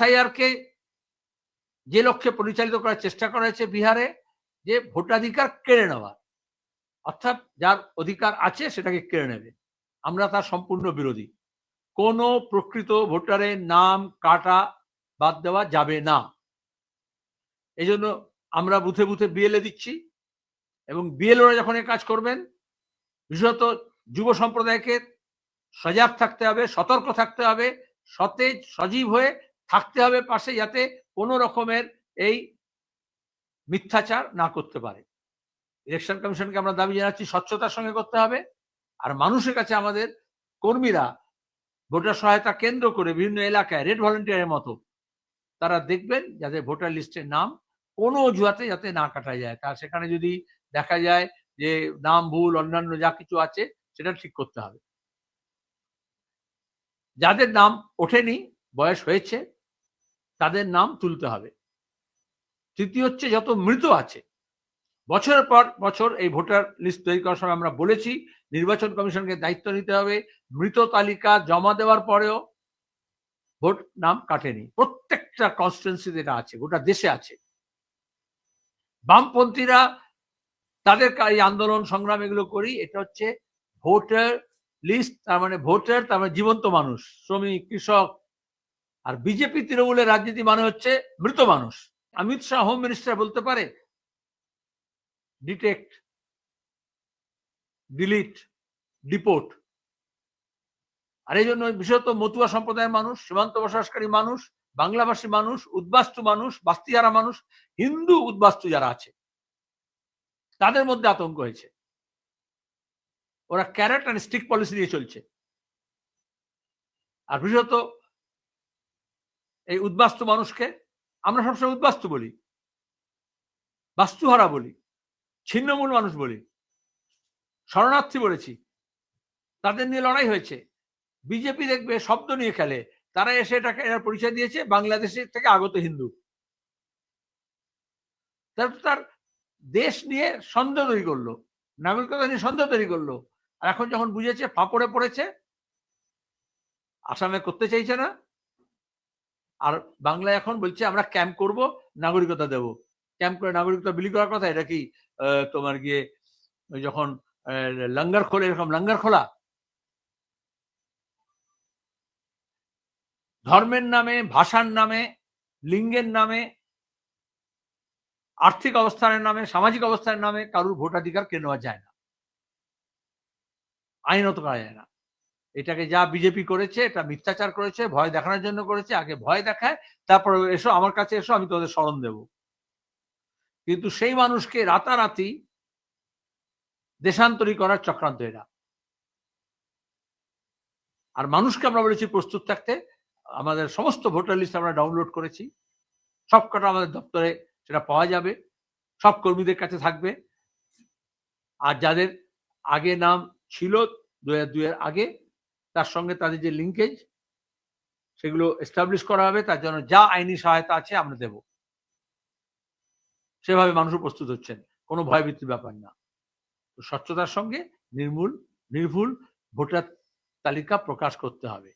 SIR কে যে লক্ষ্যে পরিচালিত করার চেষ্টা করা হয়েছে বিহারে, যে ভোটাধিকার কেড়ে নেওয়া, অর্থাৎ যার অধিকার আছে সেটাকে কেড়ে নেবে। আমরা তার সম্পূর্ণ বিরোধী। কোনো প্রকৃত ভোটারের নাম কাটা বাদ দেওয়া যাবে না। এই জন্য আমরা বুথে বুথে বিএলএ দিচ্ছি, এবং বিএলওরা যখন এই কাজ করবেন, বিশেষত যুব সম্প্রদায়কে সজাগ থাকতে হবে, সতর্ক থাকতে হবে, সতেজ সজীব হয়ে থাকতে হবে পাশে, যাতে কোনো রকমের এই মিথ্যাচার না করতে পারে। ইলেকশন কমিশনকে আমরা দাবি জানাচ্ছি স্বচ্ছতার সঙ্গে করতে হবে। আর মানুষের কাছে আমাদের কর্মীরা ভোটার সহায়তা কেন্দ্র করে বিভিন্ন এলাকায় রেড ভলেন্টিয়ারের মতো তারা দেখবেন যাতে ভোটার লিস্টের নাম কোনো অজুহাতে যাতে না কাটা যায়। তার সেখানে যদি দেখা যায় যে নাম ভুল, অন্যান্য যা কিছু আছে সেটা ঠিক করতে হবে। যাদের নাম ওঠেনি, বয়স হয়েছে, তাদের নাম তুলতে হবে। তৃতীয় হচ্ছে, যত মৃত আছে, বছরের পর বছর এই ভোটার লিস্ট তৈরি করার সময় আমরা বলেছি নির্বাচন কমিশনকে দায়িত্ব নিতে হবে। মৃত তালিকা জমা দেওয়ার পরেও ভোট নাম কাটেনি, প্রত্যেকটা কনস্টিটুয়েন্সিতে এটা আছে, গোটা দেশে আছে। বামপন্থীরা তাদের এই আন্দোলন সংগ্রাম এগুলো করি, এটা হচ্ছে ভোটার লিস্ট, তার মানে ভোটার, তার মানে জীবন্ত মানুষ, শ্রমিক, কৃষক। আর বিজেপি তৃণমূলের রাজনীতি মানে হচ্ছে মৃত মানুষ। অমিত শাহ হোম মিনিস্টার বলতে পারে ডিটেক্ট, ডিলিট, ডিপোর্ট। আর এই জন্য বিশেষত মতুয়া সম্প্রদায়ের মানুষ, সীমান্ত বসবাসকারী মানুষ, বাংলাভাষী মানুষ, উদ্বাস্তু মানুষ, বাস্তিহারা মানুষ, হিন্দু উদ্বাস্তু যারা আছে, তাদের মধ্যে আতঙ্ক হয়েছে। ওরা ক্যারেট অ্যান্ড স্টিক পলিসি নিয়ে চলছে। আর বিশেষত এই উদ্বাস্তু মানুষকে আমরা সবসময় উদ্বাস্তু বলি, বাস্তুহারা বলি, ছিন্নমূল মানুষ বলি, শরণার্থী বলেছি। তাদের নিয়ে লড়াই হয়েছে। বিজেপি দেখবে শব্দ নিয়ে খেলে, তারা এসে এটাকে এর পরিচয় দিয়েছে বাংলাদেশের থেকে আগত হিন্দু। তার দেশ নিয়ে সন্দেহ তৈরি করলো, নাগরিকতা নিয়ে সন্দেহ তৈরি করলো। আর এখন যখন বুঝেছে ফাঁপড়ে পড়েছে, আসামে করতে চাইছে না, আর বাংলায় এখন বলছে আমরা ক্যাম্প করব, নাগরিকতা দেব। ক্যাম্প করে নাগরিকতা বিলি করার কথা, এটা কি তোমার গিয়ে যখন লঙ্গার খোলে এরকম লঙ্গার খোলা? ধর্মের নামে, ভাষার নামে, লিঙ্গের নামে, আর্থিক অবস্থানের নামে, সামাজিক অবস্থানের নামে কারুর ভোটাধিকার কেড়ে নেওয়া যায় না, আইনত করা যায় না। এটাকে যা বিজেপি করেছে, এটা মিথ্যাচার করেছে, ভয় দেখানোর জন্য করেছে। আগে ভয় দেখায়, তারপরে এসো আমার কাছে এসো, আমি তোমাদের স্মরণ দেব। কিন্তু সেই মানুষকে রাতারাতি দেশান্তরী করার চক্রান্ত এরা। আর মানুষকে আমরা বলেছি প্রস্তুত থাকতে। আমাদের সমস্ত ভোটার লিস্ট আমরা ডাউনলোড করেছি, সবকটা আমাদের দপ্তরে সেটা পাওয়া যাবে, সব কর্মীদের কাছে থাকবে। আর যাদের আগে নাম ছিল 2002 আগে, তার সঙ্গে তাদের যে লিঙ্কেজ, সেগুলো এস্টাবলিশ করা হবে। তার জন্য যা আইনি সহায়তা আছে আমরা দেব। সেভাবে মানুষও প্রস্তুত হচ্ছেন, কোনো ভয়ভীতির ব্যাপার না। স্বচ্ছতার সঙ্গে নির্ভুল ভোটার তালিকা প্রকাশ করতে হবে।